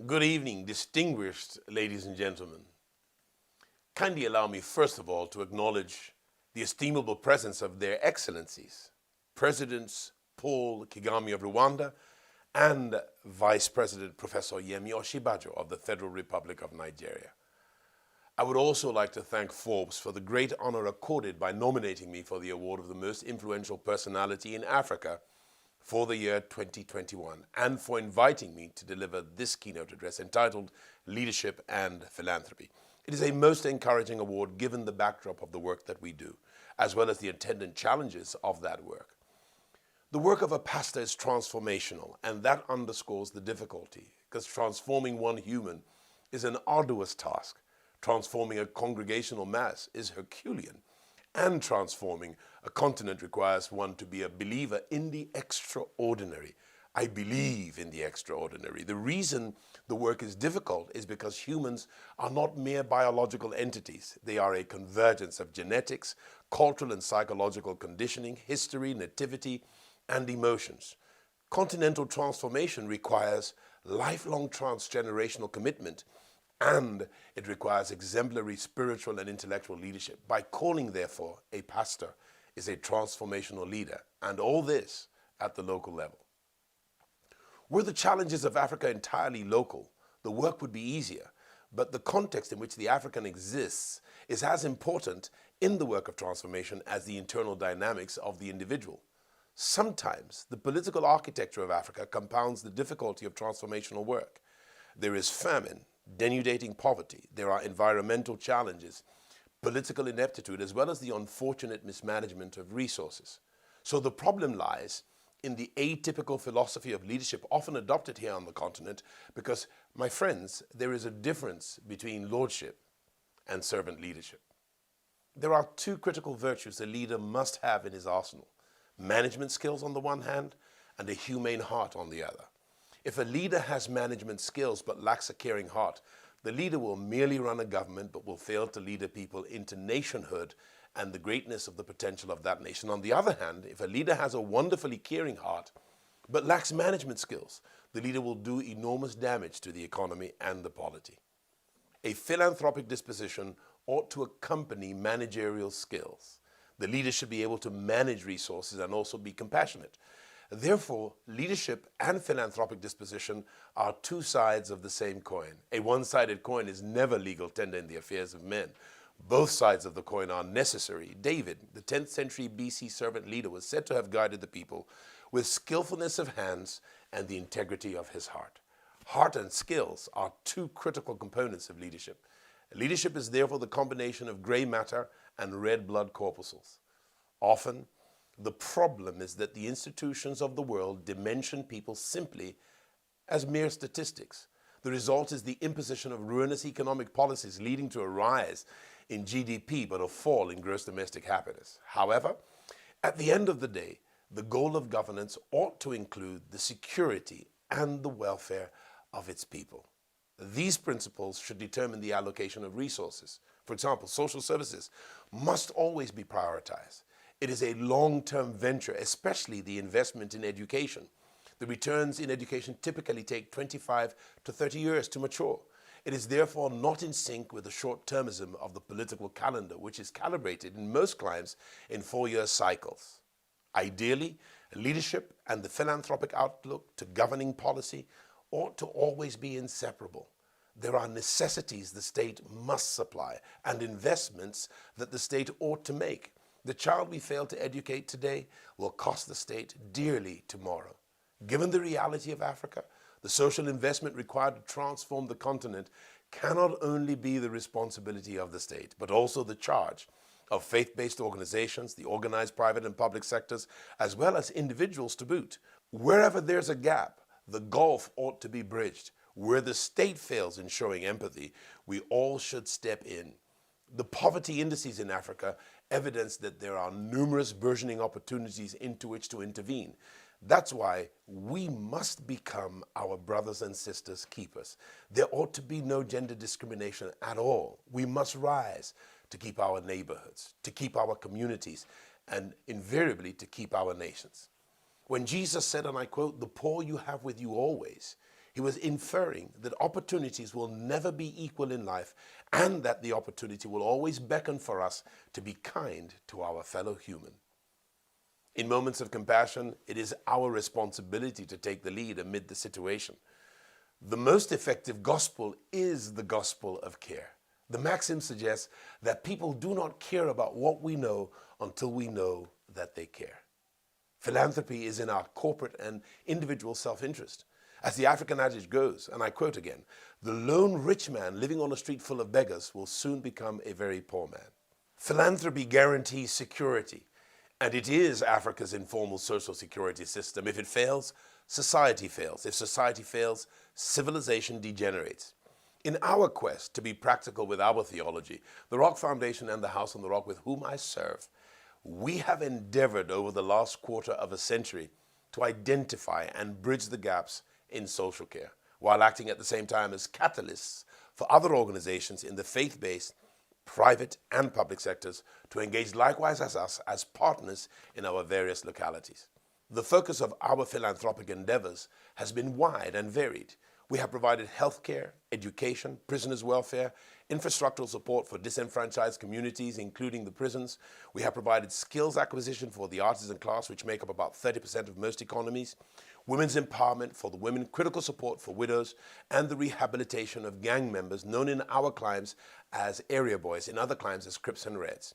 Good evening, distinguished ladies and gentlemen. Kindly allow me, first of all, to acknowledge the estimable presence of their excellencies, Presidents Paul Kagame of Rwanda and Vice President Professor Yemi Osinbajo of the Federal Republic of Nigeria. I would also like to thank Forbes for the great honor accorded by nominating me for the award of the most influential personality in Africa for the year 2021 and for inviting me to deliver this keynote address entitled Leadership and Philanthropy. It is a most encouraging award given the backdrop of the work that we do, as well as the attendant challenges of that work. The work of a pastor is transformational, and that underscores the difficulty, because transforming one human is an arduous task. Transforming a congregational mass is Herculean, and transforming a continent requires one to be a believer in the extraordinary. I believe in the extraordinary. The reason the work is difficult is because humans are not mere biological entities. They are a convergence of genetics, cultural and psychological conditioning, history, nativity, and emotions. Continental transformation requires lifelong transgenerational commitment, and it requires exemplary spiritual and intellectual leadership. By calling, therefore, a pastor is a transformational leader, and all this at the local level. Were the challenges of Africa entirely local, the work would be easier, but the context in which the African exists is as important in the work of transformation as the internal dynamics of the individual. Sometimes the political architecture of Africa compounds the difficulty of transformational work. There is famine, denudating poverty, there are environmental challenges, political ineptitude, as well as the unfortunate mismanagement of resources. So the problem lies in the atypical philosophy of leadership often adopted here on the continent because, my friends, there is a difference between lordship and servant leadership. There are two critical virtues a leader must have in his arsenal: management skills on the one hand and a humane heart on the other. If a leader has management skills but lacks a caring heart, the leader will merely run a government but will fail to lead a people into nationhood and the greatness of the potential of that nation. On the other hand, if a leader has a wonderfully caring heart but lacks management skills, the leader will do enormous damage to the economy and the polity. A philanthropic disposition ought to accompany managerial skills. The leader should be able to manage resources and also be compassionate. Therefore, leadership and philanthropic disposition are two sides of the same coin. A one-sided coin is never legal tender in the affairs of men. Both sides of the coin are necessary. David, the 10th century BC servant leader, was said to have guided the people with skillfulness of hands and the integrity of his heart. Heart and skills are two critical components of leadership. Leadership is therefore the combination of gray matter and red blood corpuscles. Often, the problem is that the institutions of the world dimension people simply as mere statistics. The result is the imposition of ruinous economic policies leading to a rise in GDP but a fall in gross domestic happiness. However, at the end of the day, the goal of governance ought to include the security and the welfare of its people. These principles should determine the allocation of resources. For example, social services must always be prioritized. It is a long-term venture, especially the investment in education. The returns in education typically take 25 to 30 years to mature. It is therefore not in sync with the short-termism of the political calendar, which is calibrated in most climes in 4-year cycles. Ideally, leadership and the philanthropic outlook to governing policy ought to always be inseparable. There are necessities the state must supply and investments that the state ought to make. The child we fail to educate today will cost the state dearly tomorrow. Given the reality of Africa, the social investment required to transform the continent cannot only be the responsibility of the state, but also the charge of faith-based organizations, the organized private and public sectors, as well as individuals to boot. Wherever there's a gap, the gulf ought to be bridged. Where the state fails in showing empathy, we all should step in. The poverty indices in Africa evidence that there are numerous burgeoning opportunities into which to intervene. That's why we must become our brothers and sisters' keepers. There ought to be no gender discrimination at all. We must rise to keep our neighborhoods, to keep our communities, and invariably to keep our nations. When Jesus said, and I quote, "The poor you have with you always," he he was inferring that opportunities will never be equal in life and that the opportunity will always beckon for us to be kind to our fellow human. In moments of compassion, it is our responsibility to take the lead amid the situation. The most effective gospel is the gospel of care. The maxim suggests that people do not care about what we know until we know that they care. Philanthropy is in our corporate and individual self-interest. As the African adage goes, and I quote again, the lone rich man living on a street full of beggars will soon become a very poor man. Philanthropy guarantees security, and it is Africa's informal social security system. If it fails, society fails. If society fails, civilization degenerates. In our quest to be practical with our theology, the Rock Foundation and the House on the Rock with whom I serve, we have endeavored over the last quarter of a century to identify and bridge the gaps in social care, while acting at the same time as catalysts for other organizations in the faith-based, private and public sectors to engage likewise as us as partners in our various localities. The focus of our philanthropic endeavors has been wide and varied. We have provided healthcare, education, prisoners' welfare, infrastructural support for disenfranchised communities, including the prisons. We have provided skills acquisition for the artisan class, which make up about 30% of most economies, women's empowerment for the women, critical support for widows, and the rehabilitation of gang members known in our climes as area boys, in other climes as Crips and Reds.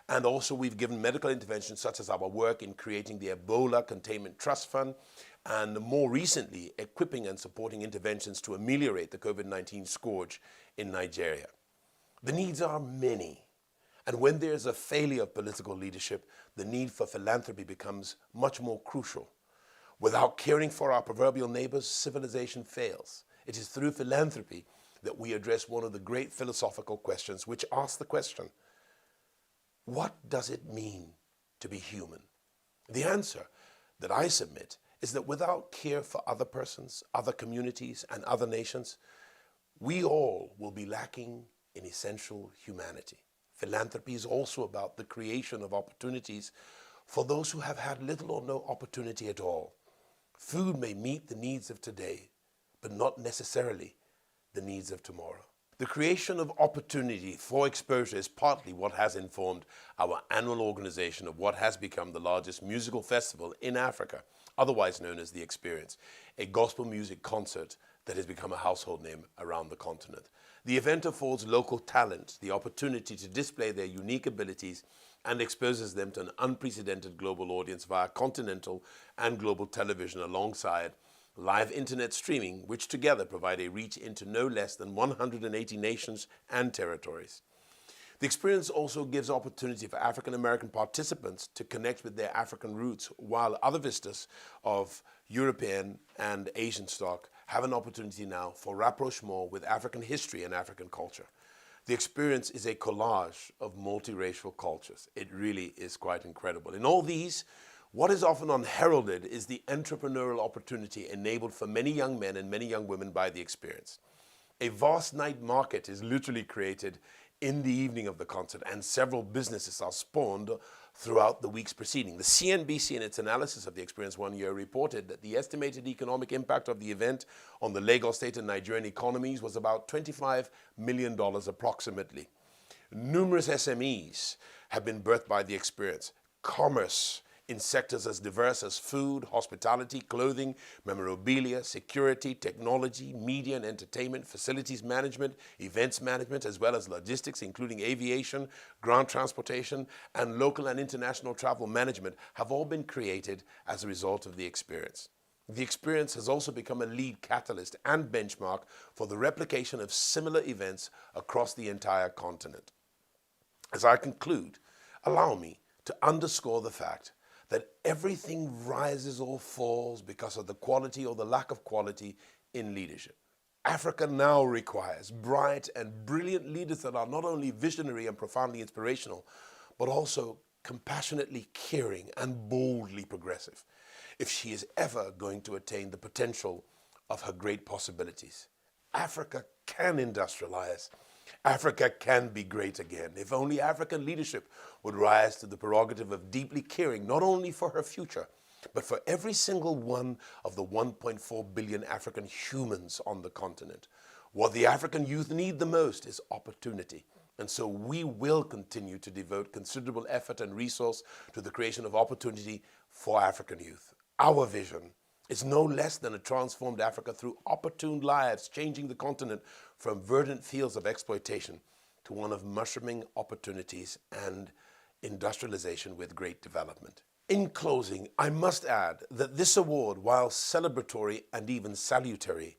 And also we've given medical interventions such as our work in creating the Ebola Containment Trust Fund, and more recently, equipping and supporting interventions to ameliorate the COVID-19 scourge in Nigeria. The needs are many, and when there's a failure of political leadership, the need for philanthropy becomes much more crucial. Without caring for our proverbial neighbors, civilization fails. It is through philanthropy that we address one of the great philosophical questions, which asks the question, what does it mean to be human? The answer that I submit is that without care for other persons, other communities, and other nations, we all will be lacking in essential humanity. Philanthropy is also about the creation of opportunities for those who have had little or no opportunity at all. Food may meet the needs of today, but not necessarily the needs of tomorrow. The creation of opportunity for exposure is partly what has informed our annual organization of what has become the largest musical festival in Africa, otherwise known as The Experience, a gospel music concert that has become a household name around the continent. The event affords local talent the opportunity to display their unique abilities and exposes them to an unprecedented global audience via continental and global television alongside live internet streaming, which together provide a reach into no less than 180 nations and territories. The experience also gives opportunity for African American participants to connect with their African roots, while other visitors of European and Asian stock have an opportunity now for rapprochement with African history and African culture. The experience is a collage of multiracial cultures. It really is quite incredible. In all these, what is often unheralded is the entrepreneurial opportunity enabled for many young men and many young women by the experience. A vast night market is literally created in the evening of the concert, and several businesses are spawned throughout the weeks preceding. The CNBC, in its analysis of the experience 1 year, reported that the estimated economic impact of the event on the Lagos state and Nigerian economies was about $25 million approximately. Numerous SMEs have been birthed by the experience. Commerce in sectors as diverse as food, hospitality, clothing, memorabilia, security, technology, media and entertainment, facilities management, events management, as well as logistics, including aviation, ground transportation, and local and international travel management, have all been created as a result of the experience. The experience has also become a lead catalyst and benchmark for the replication of similar events across the entire continent. As I conclude, allow me to underscore the fact that everything rises or falls because of the quality or the lack of quality in leadership. Africa now requires bright and brilliant leaders that are not only visionary and profoundly inspirational, but also compassionately caring and boldly progressive, if she is ever going to attain the potential of her great possibilities. Africa can industrialize. Africa can be great again if only African leadership would rise to the prerogative of deeply caring not only for her future, But for every single one of the 1.4 billion African humans on the continent, what the African youth need the most is opportunity. And so we will continue to devote considerable effort and resource to the creation of opportunity for African youth. Our vision is no less than a transformed Africa through opportune lives, changing the continent from verdant fields of exploitation to one of mushrooming opportunities and industrialization with great development. In closing, I must add that this award, while celebratory and even salutary,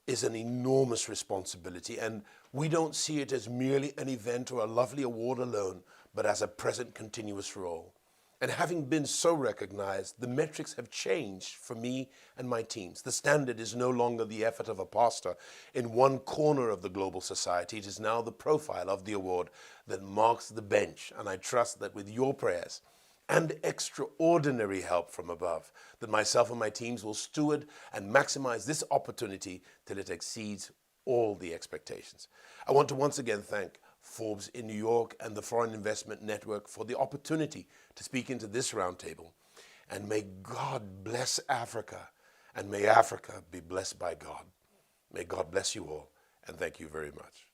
is an enormous responsibility, and we don't see it as merely an event or a lovely award alone, but as a present continuous role. And having been so recognized, the metrics have changed for me and my teams. The standard is no longer the effort of a pastor in one corner of the global society. It is now the profile of the award that marks the bench, and I trust that with your prayers and extraordinary help from above, that myself and my teams will steward and maximize this opportunity till it exceeds all the expectations. I want to once again thank Forbes in New York and the Foreign Investment Network for the opportunity to speak into this roundtable. And may God bless Africa, and may Africa be blessed by God. May God bless you all, and thank you very much.